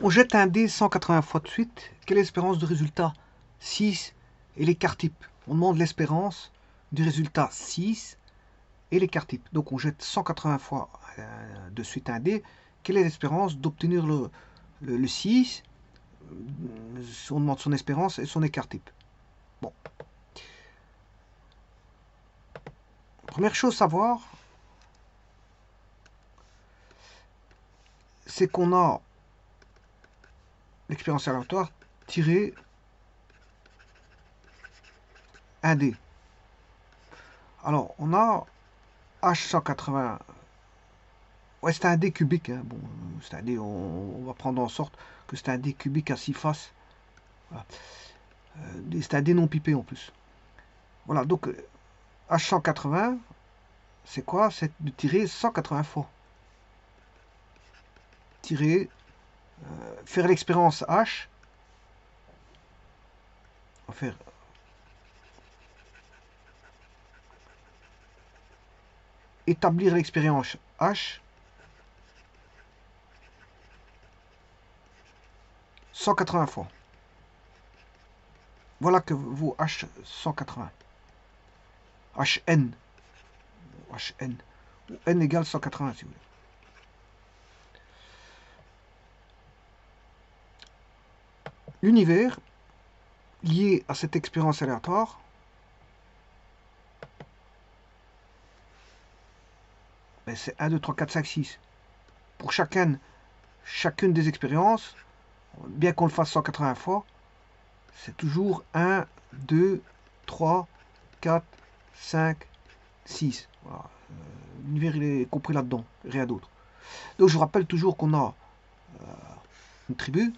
On jette un dé 180 fois de suite. Quelle est l'espérance de résultat? 6 et l'écart type. On demande l'espérance du résultat 6 et l'écart type. Donc on jette 180 fois de suite un dé. Quelle est l'espérance d'obtenir le 6? On demande son espérance et son écart type. Bon. Première chose à savoir, c'est qu'on a l'expérience aléatoire tiré un dé. Alors, on a H180. Ouais, c'est un dé cubique. Hein. Bon, c'est un dé, on va prendre en sorte que c'est un dé cubique à 6 faces. Voilà. C'est un dé non pipé en plus. Voilà, donc H180, c'est quoi? C'est de tirer 180 fois. Tirer, faire l'expérience H. On va faire établir l'expérience H 180 fois. Voilà que vaut H 180. HN. HN. Ou N égale 180 si vous voulez. L'univers lié à cette expérience aléatoire ben c'est 1, 2, 3, 4, 5, 6. Pour chacune des expériences, bien qu'on le fasse 180 fois, c'est toujours 1, 2, 3, 4, 5, 6. Voilà. L'univers il est compris là-dedans, rien d'autre. Donc je vous rappelle toujours qu'on a une tribu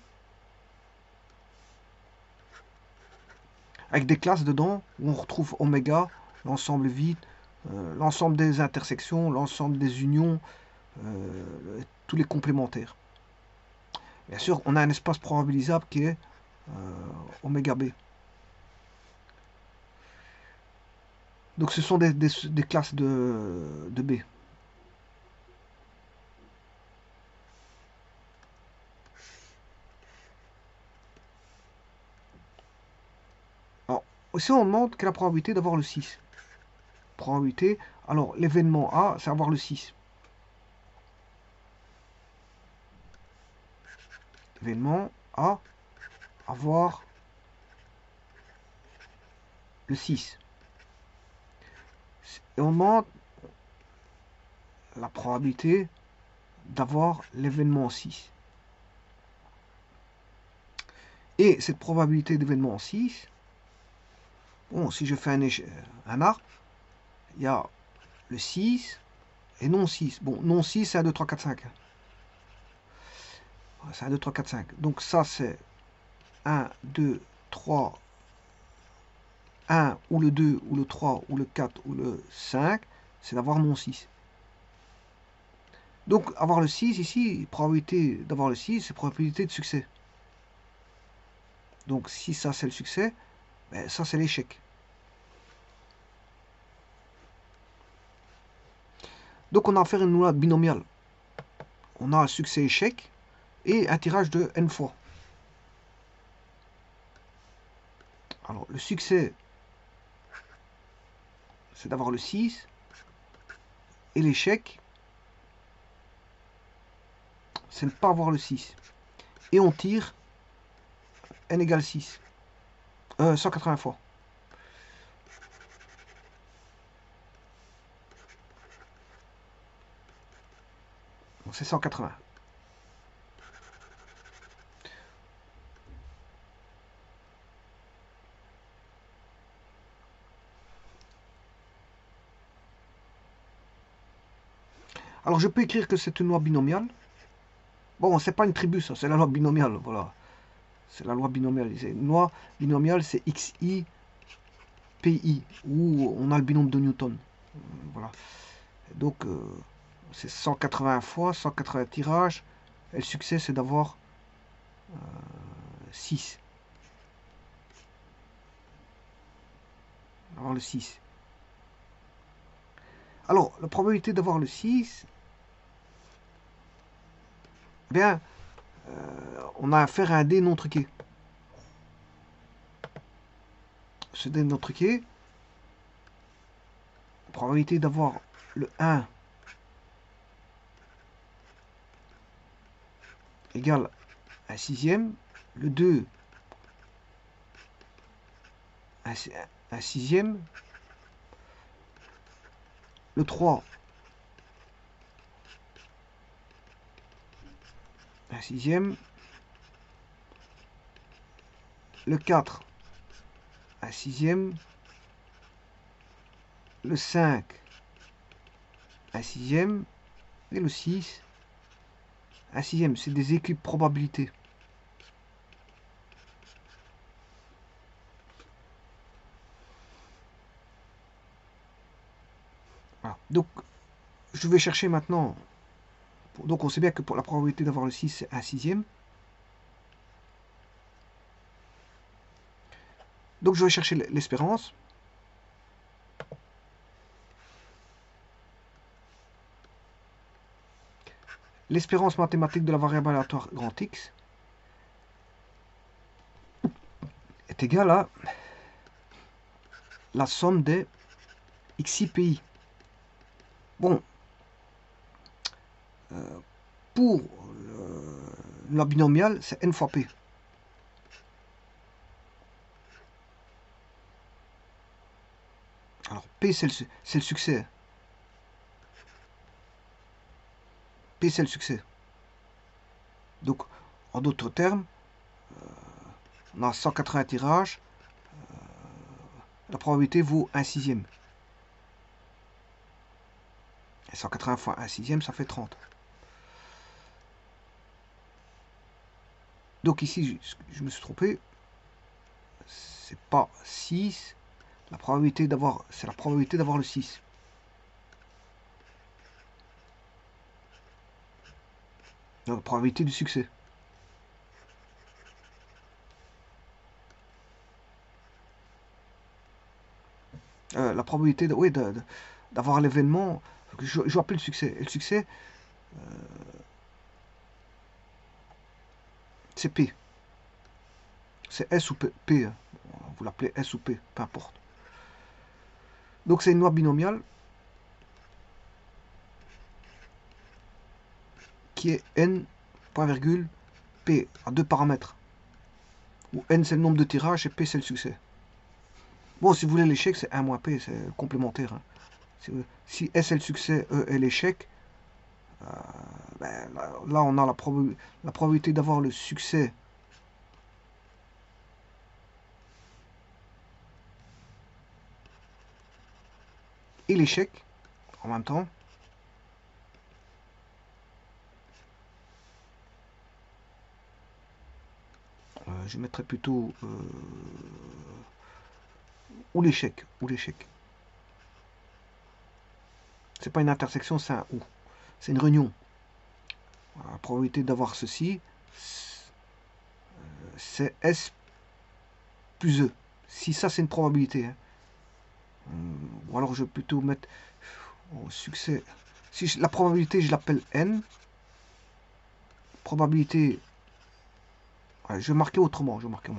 avec des classes dedans où on retrouve oméga, l'ensemble vide, l'ensemble des intersections, l'ensemble des unions, tous les complémentaires. Bien sûr, on a un espace probabilisable qui est oméga b. Donc ce sont des classes de B. Alors, aussi on demande quelle est la probabilité d'avoir le 6. Probabilité, alors l'événement A, c'est avoir le 6. Événement A, avoir le 6. Et on demande la probabilité d'avoir l'événement 6. Et cette probabilité d'événement 6, bon, si je fais un arc, il y a le 6 et non 6. Bon, non 6, c'est 1, 2, 3, 4, 5. C'est 1, 2, 3, 4, 5. Donc ça, c'est 1, 2, 3, 1 ou le 2 ou le 3 ou le 4 ou le 5, c'est d'avoir non 6. Donc avoir le 6 ici, probabilité d'avoir le 6, c'est probabilité de succès. Donc si ça c'est le succès, ben, ça c'est l'échec. Donc on a affaire à une loi binomiale. On a un succès-échec et un tirage de n fois. Alors le succès, c'est d'avoir le 6, et l'échec, c'est ne pas avoir le 6. Et on tire n égale 6. 180 fois. Donc c'est 180. Alors je peux écrire que c'est une loi binomiale. Bon, c'est pas une tribu, ça, c'est la loi binomiale, voilà. C'est la loi binomiale. Une loi binomiale, c'est XI, PI, où on a le binôme de Newton. Voilà. Donc, c'est 180 fois, 180 tirages. Et le succès, c'est d'avoir 6. Avoir le 6. Alors, la probabilité d'avoir le 6, bien, on a affaire à un dé non truqué. Ce dé non truqué, la probabilité d'avoir le 1 égale un sixième, le 2 un sixième, le 3 un sixième, le 4 un sixième, le 5 un sixième et le 6 un sixième. C'est des équipes probabilités. Voilà. Donc, je vais chercher maintenant. Donc, on sait bien que pour la probabilité d'avoir le 6, c'est un sixième. Donc, je vais chercher l'espérance. L'espérance mathématique de la variable aléatoire grand X est égale à la somme des xi pi. Bon, pour la binomiale, c'est n fois p. Alors, p, c'est le succès. P, c'est le succès. Donc, en d'autres termes, on a 180 tirages, la probabilité vaut un sixième. Et 180 fois un sixième, ça fait 30. Donc ici, je me suis trompé. C'est pas 6. La probabilité d'avoir, c'est la probabilité d'avoir le 6. Donc, la probabilité du succès. La probabilité oui, d'avoir l'événement, je vais appeler le succès. Et le succès, c'est P. C'est S ou P. P hein. Vous l'appelez S ou P, peu importe. Donc c'est une loi binomiale qui est N, point virgule, P, à deux paramètres. Où N c'est le nombre de tirages et P c'est le succès. Bon, si vous voulez l'échec, c'est 1 moins P, c'est complémentaire. Hein. Si S est le succès, E est l'échec, ben, là on a la probabilité d'avoir le succès et l'échec en même temps. Je mettrais plutôt ou l'échec. C'est pas une intersection, c'est un ou. C'est une réunion. La probabilité d'avoir ceci, c'est S plus E. Si ça, c'est une probabilité. Hein. Ou alors, je vais plutôt mettre au succès. Si la probabilité, je l'appelle N. Probabilité. Ouais, je vais marquer autrement. Je vais marquer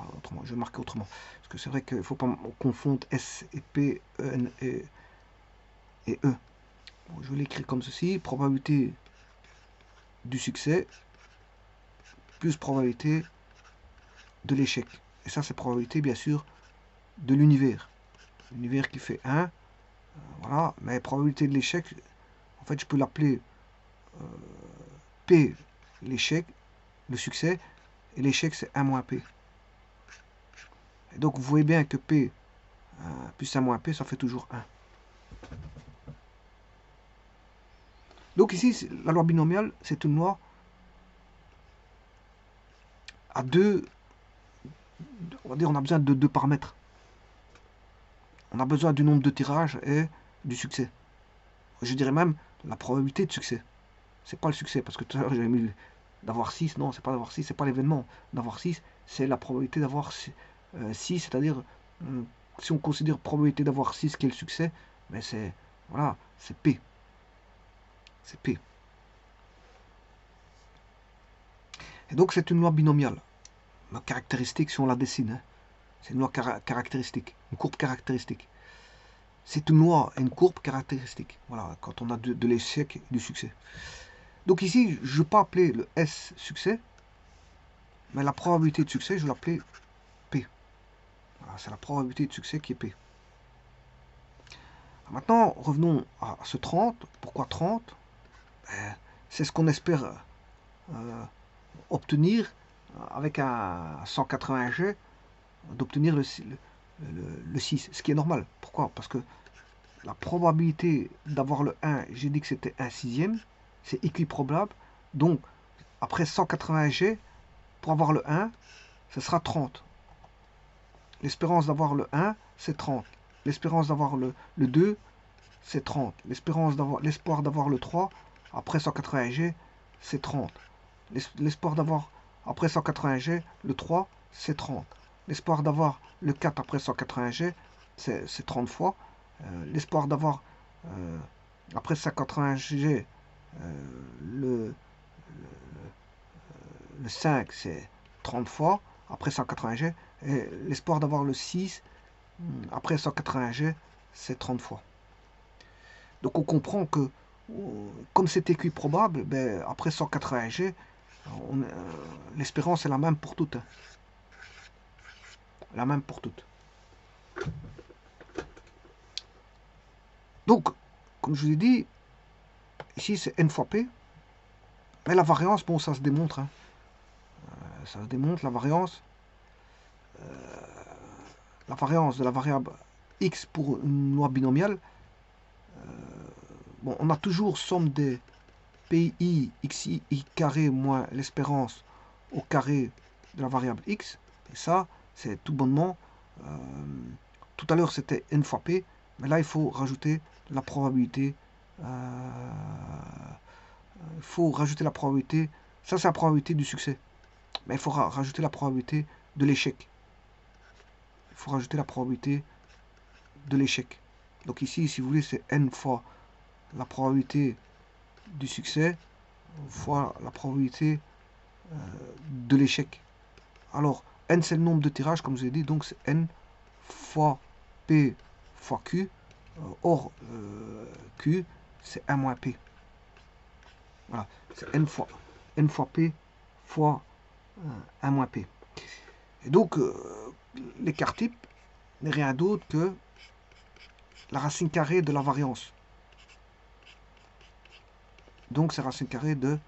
autrement. Parce que c'est vrai qu'il ne faut pas confondre S et P, N et E. Bon, je vais l'écrire comme ceci. Probabilité du succès plus probabilité de l'échec. Et ça, c'est probabilité, bien sûr, de l'univers. L'univers qui fait 1. Voilà. Mais probabilité de l'échec, en fait, je peux l'appeler P, l'échec, le succès. Et l'échec, c'est 1 moins P. Et donc, vous voyez bien que P plus 1 moins P, ça fait toujours 1. Donc ici, la loi binomiale, c'est une loi à deux, on va dire, on a besoin de deux paramètres. On a besoin du nombre de tirages et du succès. Je dirais même la probabilité de succès. C'est pas le succès, parce que tout à l'heure j'avais mis d'avoir 6, non, c'est pas d'avoir 6, c'est pas l'événement d'avoir 6, c'est la probabilité d'avoir 6, c'est-à-dire, si on considère probabilité d'avoir 6 qui est le succès, mais c'est, voilà, c'est P. C'est P. Et donc c'est une loi binomiale. Ma caractéristique, si on la dessine, hein, c'est une loi caractéristique, une courbe caractéristique. C'est une loi et une courbe caractéristique. Voilà, quand on a de l'échec et du succès. Donc ici, je ne vais pas appeler le S succès, mais la probabilité de succès, je vais l'appeler P. Voilà, c'est la probabilité de succès qui est P. Maintenant, revenons à ce 30. Pourquoi 30? C'est ce qu'on espère obtenir avec un 180G, d'obtenir le 6, ce qui est normal. Pourquoi? Parce que la probabilité d'avoir le 1, j'ai dit que c'était 1 sixième, c'est équiprobable. Donc, après 180G, pour avoir le 1, ce sera 30. L'espérance d'avoir le 1, c'est 30. L'espérance d'avoir le 2, c'est 30. L'espoir d'avoir le 3, après 180G, c'est 30. L'espoir d'avoir, après 180G, le 3, c'est 30. L'espoir d'avoir le 4 après 180G, c'est 30 fois. L'espoir d'avoir, après 180G, le 5, c'est 30 fois, après 180G. Et l'espoir d'avoir le 6, après 180G, c'est 30 fois. Donc on comprend que, comme c'est équiprobable, ben, après 180G, l'espérance est la même pour toutes. La même pour toutes. Donc, comme je vous ai dit, ici c'est n fois p. Mais la variance, bon, ça se démontre. Hein. Ça se démontre, la variance de la variable x pour une loi binomiale. Bon, on a toujours somme des pi xi carré moins l'espérance au carré de la variable x. Et ça, c'est tout bonnement. Tout à l'heure, c'était n fois p. Mais là, il faut rajouter la probabilité. Il faut rajouter la probabilité. Ça, c'est la probabilité du succès. Mais il faut rajouter la probabilité de l'échec. Il faut rajouter la probabilité de l'échec. Donc ici, si vous voulez, c'est n fois la probabilité du succès fois la probabilité de l'échec. Alors, n, c'est le nombre de tirages, comme je vous ai dit. Donc, c'est n fois p fois q. Or, q, c'est 1 moins p. Voilà, c'est n fois p fois 1 moins p. Et donc, l'écart type n'est rien d'autre que la racine carrée de la variance. Donc, c'est racine carrée de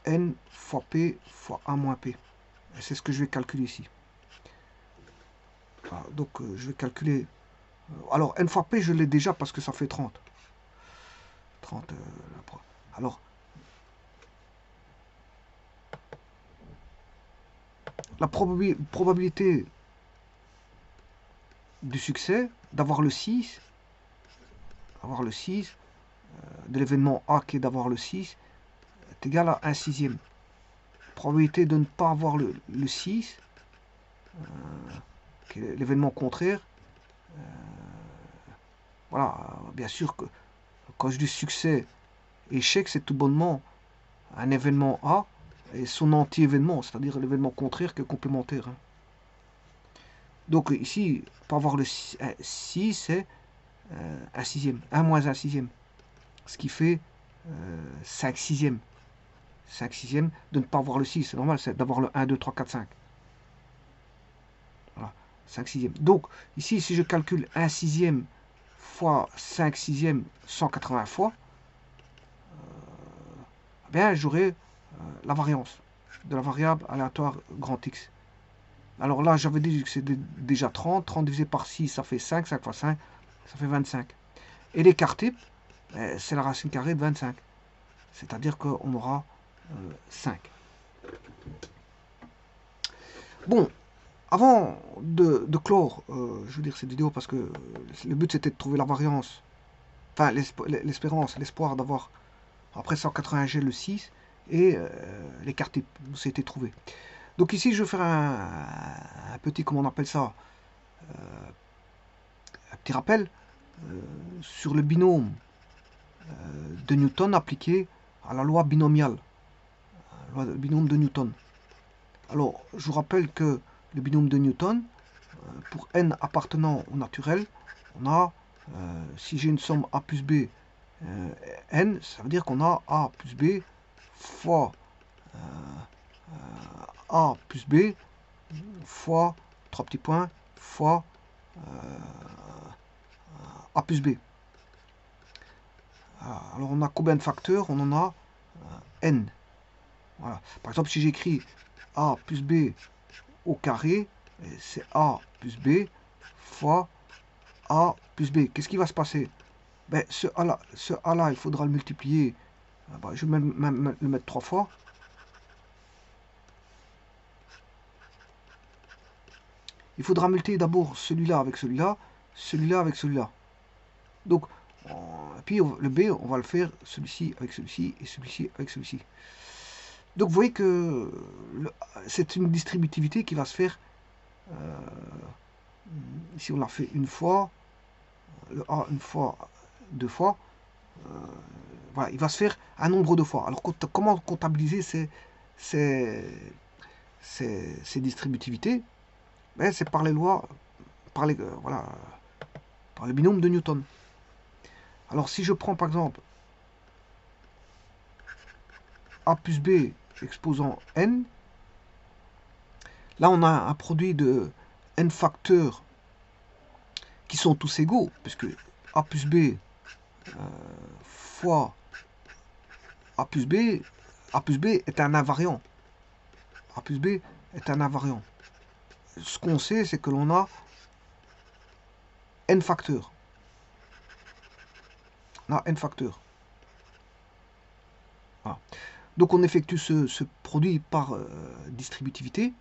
n fois p fois 1 moins p. Et c'est ce que je vais calculer ici. Voilà, donc, je vais calculer... alors, n fois p, je l'ai déjà parce que ça fait 30. 30. Alors, la probabilité du succès d'avoir le 6, de l'événement A qui est d'avoir le 6, est égal à 1 sixième. Probabilité de ne pas avoir le 6, qui est l'événement contraire. Voilà, bien sûr que quand je dis succès, échec, c'est tout bonnement un événement A et son anti-événement, c'est-à-dire l'événement contraire qui est complémentaire. Hein. Donc ici, pour avoir le 6, c'est 1 sixième, 1 moins 1 sixième, ce qui fait 5 sixièmes. 5 sixièmes de ne pas avoir le 6, c'est normal, c'est d'avoir le 1, 2, 3, 4, 5. Voilà, 5 sixièmes. Donc ici, si je calcule 1 sixième fois 5 sixièmes 180 fois, bien j'aurai la variance de la variable aléatoire grand X. Alors là, j'avais dit que c'était déjà 30. 30 divisé par 6, ça fait 5. 5 fois 5, ça fait 25. Et l'écart type, c'est la racine carrée de 25. C'est-à-dire qu'on aura 5. Bon, avant de clore, je veux dire cette vidéo, parce que le but c'était de trouver la variance, enfin l'espérance, l'espoir d'avoir après 180G le 6, et l'écart type, c'était trouvé. Donc ici, je vais faire un petit, comment on appelle ça, un petit rappel sur le binôme de Newton appliqué à la loi binomiale. le binôme de Newton. Alors, je vous rappelle que le binôme de Newton, pour n appartenant au naturel, on a, si j'ai une somme a plus b n, ça veut dire qu'on a a plus b fois a plus b fois 3 petits points fois a plus b. Alors on a combien de facteurs? On en a n. Voilà. Par exemple, si j'écris a plus b au carré, c'est a plus b fois a plus b. Qu'est-ce qui va se passer? Ben, ce a là, il faudra le multiplier. Je vais même le mettre 3 fois. Il faudra multiplier d'abord celui-là avec celui-là, celui-là avec celui-là. Donc, puis le b, on va le faire celui-ci avec celui-ci et celui-ci avec celui-ci. Donc vous voyez que c'est une distributivité qui va se faire, si on l'a fait une fois, le a une fois, deux fois, voilà, il va se faire un nombre de fois. Alors comment comptabiliser ces distributivités? Ben, c'est par les lois, voilà, par le binôme de Newton. Alors si je prends par exemple a plus b exposant n, là on a un produit de n facteurs qui sont tous égaux, puisque a plus b fois a plus b est un invariant. A plus b est un invariant. Ce qu'on sait, c'est que l'on a n facteurs. On a n facteurs. Voilà. Donc on effectue ce produit par distributivité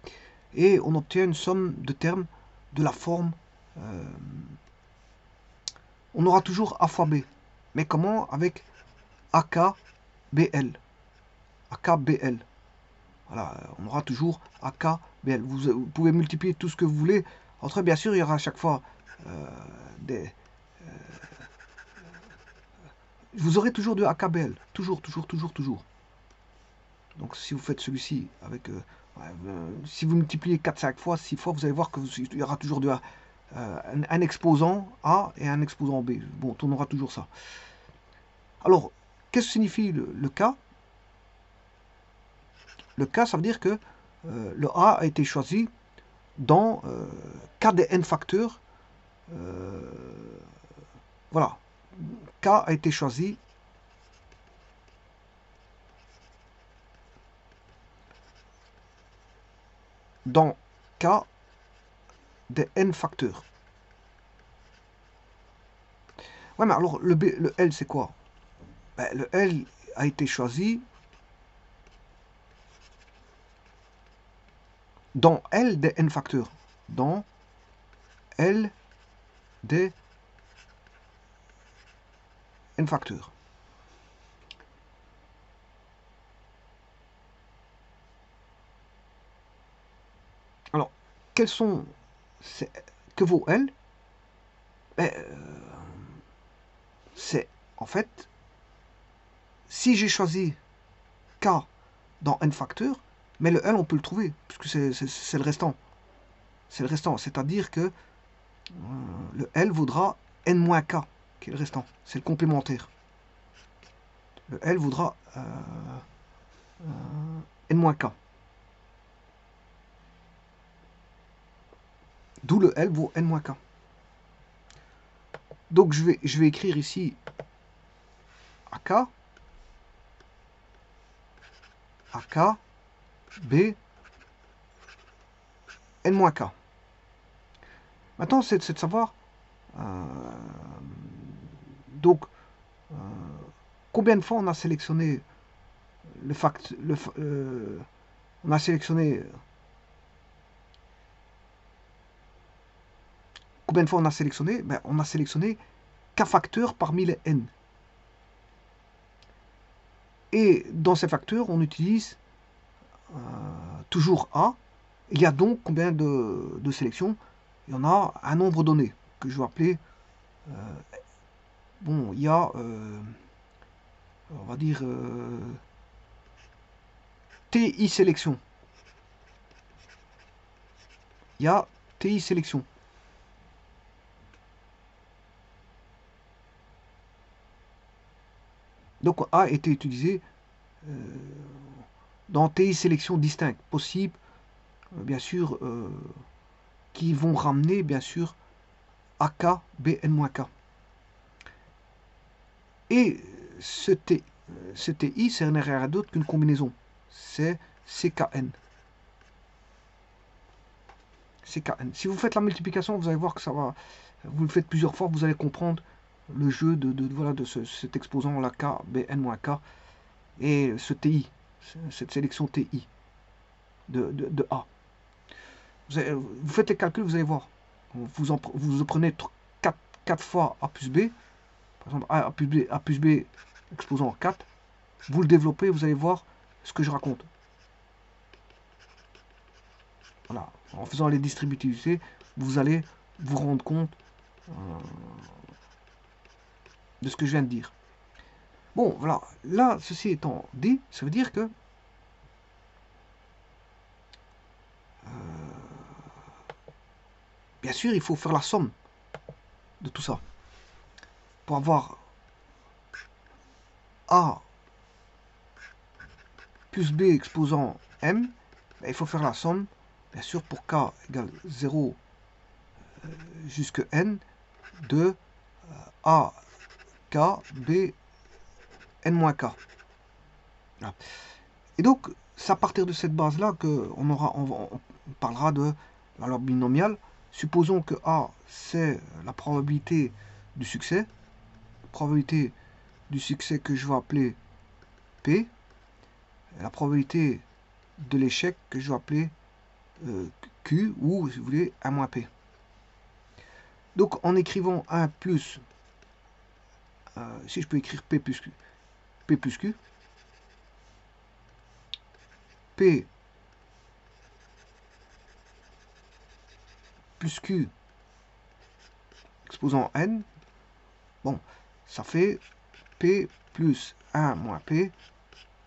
et on obtient une somme de termes de la forme. On aura toujours a fois b. Mais comment? Avec AKBL. AKBL. Voilà, on aura toujours AKBL. Vous pouvez multiplier tout ce que vous voulez. Entre, bien sûr, il y aura à chaque fois vous aurez toujours de AKBL. Toujours, toujours, toujours, toujours. Donc si vous faites celui-ci avec... si vous multipliez 4, 5 fois, 6 fois, vous allez voir qu'il y aura toujours un exposant A et un exposant B. Bon, on aura toujours ça. Alors, qu'est-ce que signifie le cas? Le cas, ça veut dire que le A a été choisi dans K des n facteurs. Voilà. K a été choisi dans K des n facteurs. Ouais, mais alors le L, c'est quoi? Ben, le L a été choisi dans L des n facteurs. Dans L des n facteurs. Alors, que vaut L? Ben, c'est en fait, si j'ai choisi K dans n facteurs, mais le L on peut le trouver, puisque c'est le restant. C'est le restant, c'est-à-dire que le L vaudra n-k, qui est le restant. C'est le complémentaire. Le L vaudra n-k. D'où le L vaut n-k. Donc je vais écrire ici AK, B, n-k. Maintenant, c'est de savoir donc combien de fois on a sélectionné on a sélectionné combien de fois on a sélectionné? Ben, on a sélectionné K facteurs parmi les n. Et dans ces facteurs, on utilise toujours A. Il y a donc combien de sélections? Il y en a un nombre donné, que je vais appeler... bon, il y a... on va dire... TI sélection. Il y a TI sélection. Donc A a été utilisé dans TI sélection distincte, possible, bien sûr, qui vont ramener, bien sûr, AK, BN-K. Et ce TI, c'est rien d'autre qu'une combinaison. C'est CKN. CKN. Si vous faites la multiplication, vous allez voir que ça va. Vous le faites plusieurs fois, vous allez comprendre le jeu voilà, de cet exposant là, K, BN-K, et ce TI, cette sélection TI de A. Vous faites les calculs, vous allez voir. Vous prenez 4 fois A plus B, par exemple A plus B exposant 4, vous le développez, vous allez voir ce que je raconte. Voilà. En faisant les distributivités, vous allez vous rendre compte de ce que je viens de dire. Bon, voilà. Là, ceci étant dit, ça veut dire que bien sûr, il faut faire la somme de tout ça. Pour avoir A plus B exposant M, il faut faire la somme, bien sûr, pour K égale 0 jusqu'à N de A, K, B, N-K. Voilà. Et donc, c'est à partir de cette base-là qu'on parlera de la loi binomiale. Supposons que A, c'est la probabilité du succès. Probabilité du succès que je vais appeler P. La probabilité de l'échec que je vais appeler Q, ou, si vous voulez, 1 moins P. Donc, en écrivant 1 plus, si je peux écrire P plus Q, P plus Q, P plus Q exposant N, bon, ça fait P plus 1 moins P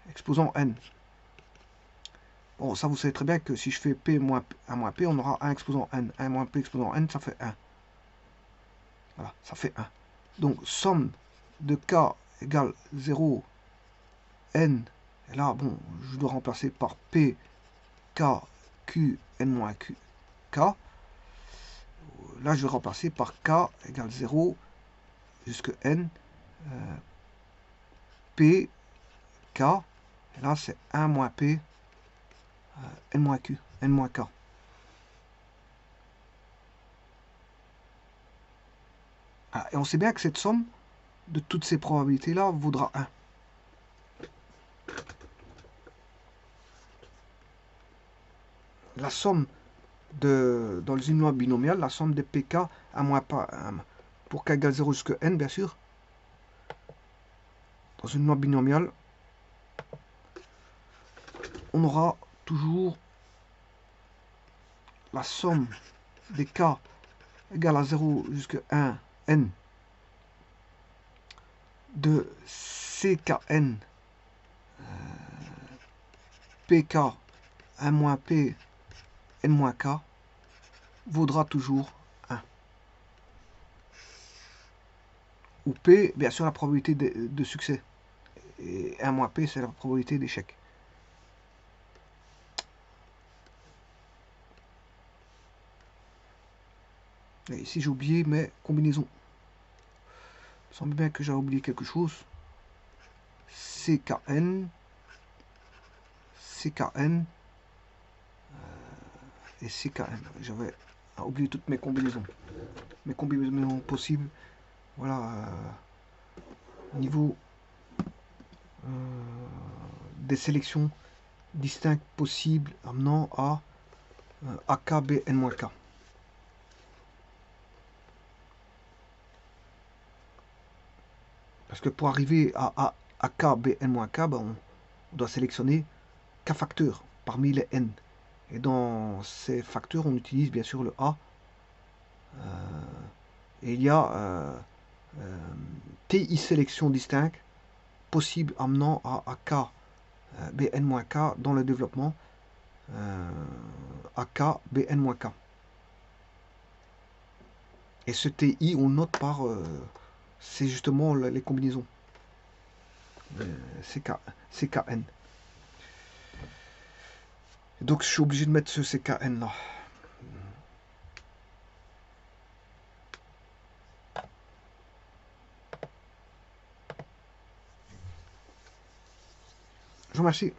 exposant N. Bon, ça vous savez très bien que si je fais P moins 1 moins P, on aura 1 exposant N. 1 moins P exposant N, ça fait 1. Voilà, ça fait 1. Donc, somme de K égale 0, N. Et là, bon, je dois remplacer par P, K, Q, N moins Q, K. Là, je vais remplacer par K égale 0 jusqu'à N. P, K. Et là, c'est 1 moins P, N moins Q, N moins K. Ah, et on sait bien que cette somme de toutes ces probabilités-là vaudra 1. La somme dans une loi binomiale, la somme des pk à moins pas pour k égale 0 jusqu'à n, bien sûr. Dans une loi binomiale, on aura toujours la somme des k égale à 0 jusqu'à 1, n, de ckn, pk, 1 moins p, n moins k, vaudra toujours 1. Où p, bien sûr, la probabilité de succès. Et 1 moins p, c'est la probabilité d'échec. Et ici, j'ai oublié mes combinaisons. Il semble bien que j'ai oublié quelque chose. CKN, CKN et CKN. J'avais oublié toutes mes combinaisons possibles. Voilà, au niveau des sélections distinctes possibles amenant à AKBN-K. Parce que pour arriver à AKBN-K, ben on doit sélectionner K facteurs parmi les N. Et dans ces facteurs, on utilise bien sûr le A. Et il y a TI sélection distincte possible amenant à AK Bn-K dans le développement, AK, Bn-K. Et ce TI, on note par, c'est justement les combinaisons. CKN. Donc je suis obligé de mettre ce CKN là. Je vous remercie.